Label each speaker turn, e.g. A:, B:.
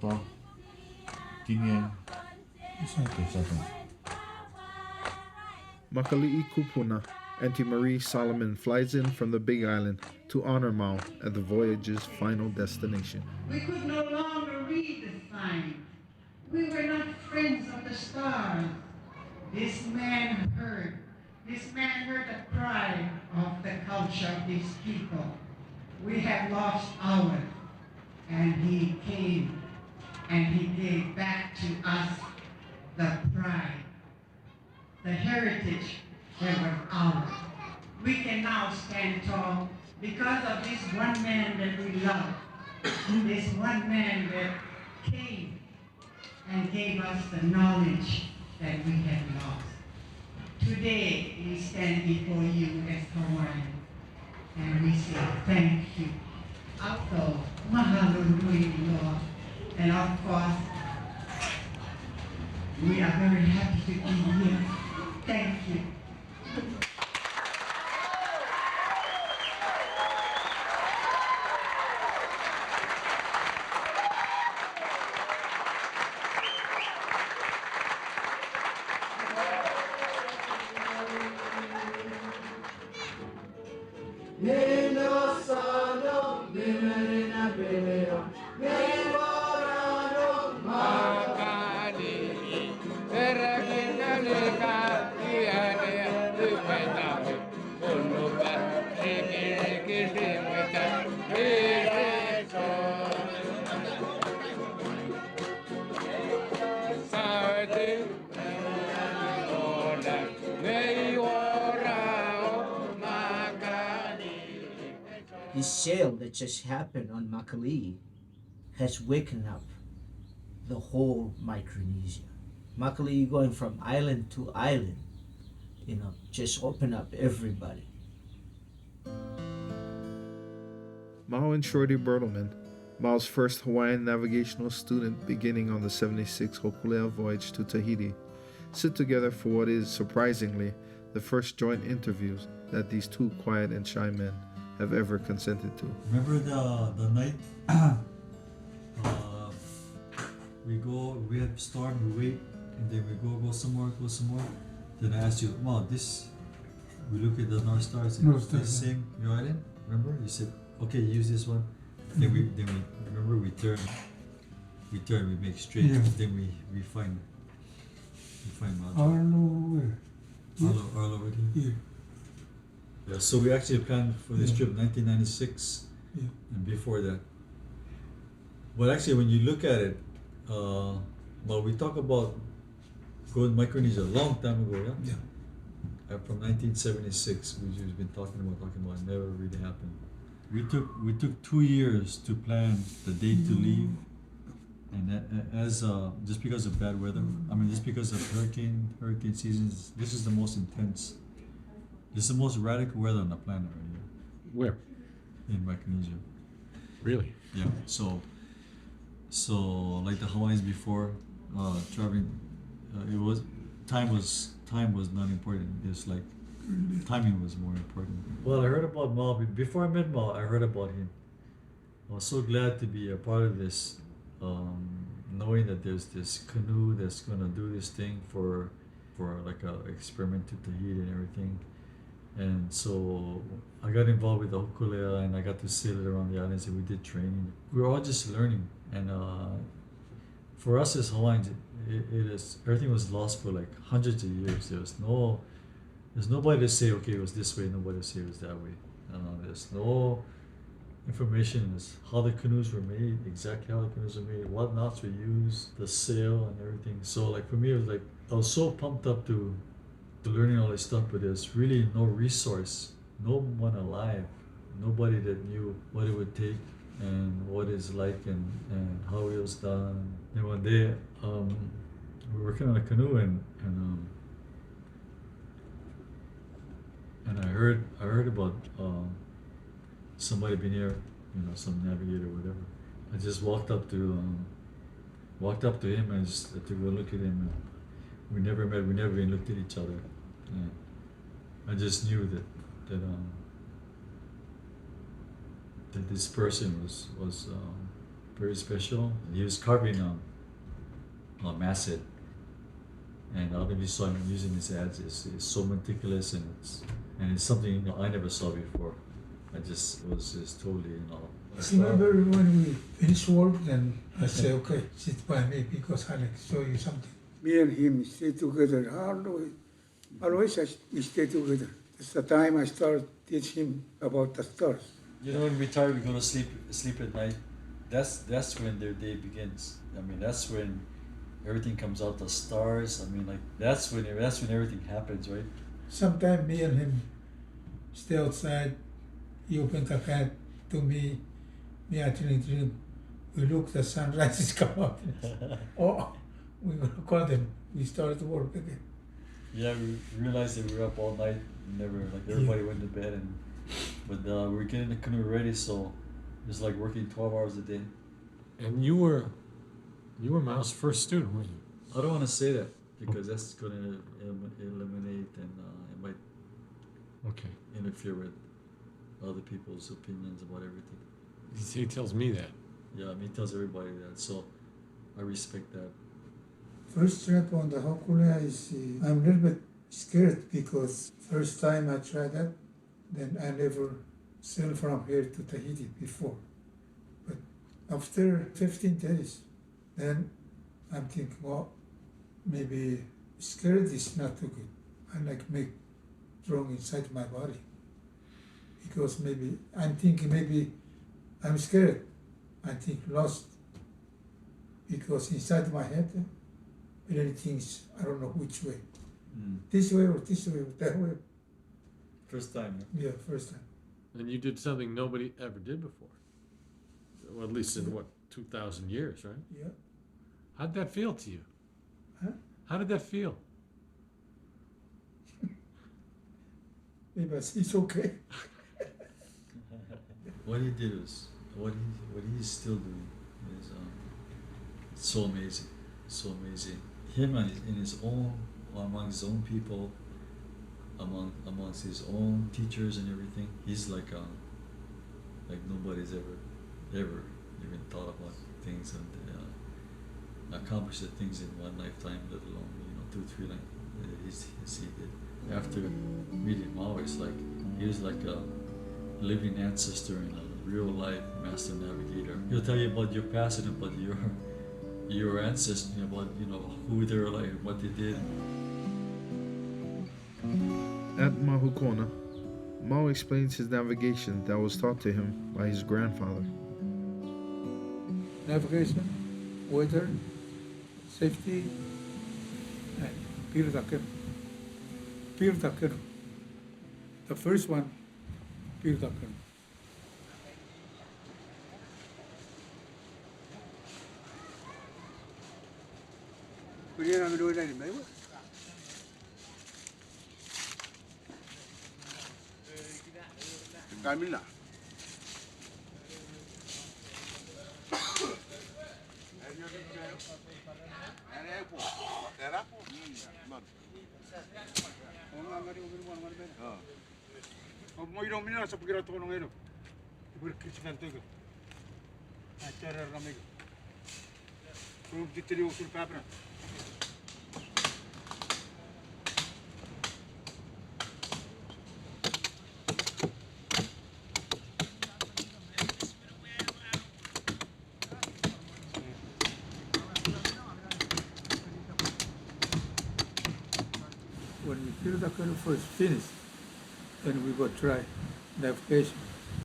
A: Toto, Kinyen, Kisatan.
B: Makali'i Kupuna, Auntie Marie Solomon flies in from the Big Island to honor Mao at the Voyager's final destination.
C: We could no longer read the signs. We were not friends of the stars. This man heard the cry of the culture of these people. We have lost ours, and he came and he gave back to us the pride, the heritage that was ours. We can now stand tall because of this one man that we love, this one man that came and gave us the knowledge that we had lost. Today, we stand before you as Hawaiian, and we say thank you. Auto, mahalo nui loa. And of course, we are very happy to be here. Thank you.
D: This sale that just happened on Makali'i has waken up the whole Micronesia. Makali'i going from island to island, just open up everybody.
B: Mao and Shorty Bertelman, Mao's first Hawaiian navigational student beginning on the 76 Hokule'a voyage to Tahiti, sit together for what is, surprisingly, the first joint interviews that these two quiet and shy men have ever consented to.
E: Remember the night we had storm, we wait, and then we go some more. Then I asked you, wow, we look at the North Stars and this same your island. Remember? You said, okay, use this one. Then we remember we turn, we make straight,
F: Yeah.
E: then we find Mount.
F: Arlo where?
E: Arlo right here.
F: Here.
E: Yeah, so we actually planned for this trip 1996
F: Yeah.
E: and before that. But actually, when you look at it, well, we talk about going to Micronesia a long time ago, yeah?
F: Yeah.
E: From 1976, we've been talking about, it never really happened. We took 2 years to plan the date to leave, and as just because of bad weather, just because of hurricane seasons, this is the most intense. This is the most radical weather on the planet right here.
G: Where?
E: In Micronesia.
G: Really?
E: Yeah. So like the Hawaiians before, traveling, time was not important. It's like timing was more important. Well, I heard about Mao before I met Mao. I heard about him. I was so glad to be a part of this, knowing that there's this canoe that's gonna do this thing for like a experiment to Tahiti and everything. And so I got involved with the Hokule'a and I got to sail it around the islands and we did training. We were all just learning. And for us as Hawaiians, everything was lost for like hundreds of years. There's nobody to say, okay, it was this way, nobody to say it was that way. There's no information as how the canoes were made, exactly how the canoes were made, what knots were used, the sail and everything. So like for me, it was like, I was so pumped up to learning all this stuff, but there's really no resource, no one alive, nobody that knew what it would take and what it's like and how it was done. And one day, we were working on a canoe and I heard about somebody being here, some navigator or whatever. I just walked up to him and just took a look at him. And we never met. We never even looked at each other. And I just knew that this person was very special. He was carving masset, and I don't know if you saw him using his hands. It's so meticulous, and it's something I never saw before. I just was just totally
F: Remember when we finished work, then I say, okay, sit by me because I'll show you something.
G: Me and him stay together. Always we stay together. It's the time I start teach him about the stars.
E: You know, when we tired, we go to sleep at night. That's when their day begins. I mean, that's when everything comes out. The stars. I mean, like that's when everything happens, right?
F: Sometime me and him stay outside. He opened the fan to me. Me actually dream. We look, the sunrise is come up. Oh, we're gonna call them. We started to work again.
E: Yeah, we realized that we were up all night. Never like everybody went to bed, but we were getting the canoe ready, so it was like working 12 hours a day.
H: And you were Miles' first student, weren't you?
E: I don't want to say that because that's going to eliminate and it might interfere with other people's opinions about everything.
H: He tells me that.
E: Yeah, I mean, he tells everybody that, so I respect that.
F: First trip on the Hokule'a is, I'm a little bit scared because first time I tried that, then I never sailed from here to Tahiti before. But after 15 days, then I'm thinking, well, maybe scared is not too good. I like make wrong inside my body. Because maybe, I'm thinking maybe I'm scared. I think lost. Because inside my head, many things, I don't know which way. This way or that way.
E: First time.
F: Yeah, first time.
H: And you did something nobody ever did before. Well, at least in 2,000 years, right?
F: Yeah.
H: How'd that feel to you?
F: Huh?
H: How did that feel?
F: Maybe it's okay.
E: What he did was, what he's still doing is so amazing, so amazing. Him and in his own, among his own people, amongst his own teachers and everything, he's like nobody's ever even thought about things and accomplished the things in one lifetime, let alone 2, 3 he did. After meeting Maui, it's like he was like a living ancestor and a real life master navigator. He'll tell you about your past and about your ancestors, about who they were like, what they did.
B: At Mahukona, Mao explains his navigation that was taught to him by his grandfather.
F: Navigation, weather, safety, and Piailug. The first one, Piailug.
I: Camila. Mo irong mina sa pagirato ko ng ino. Iberkisinan tego. Acara ramego. Kung ditili usul papra. When we Piailug first finished, then we go try navigation.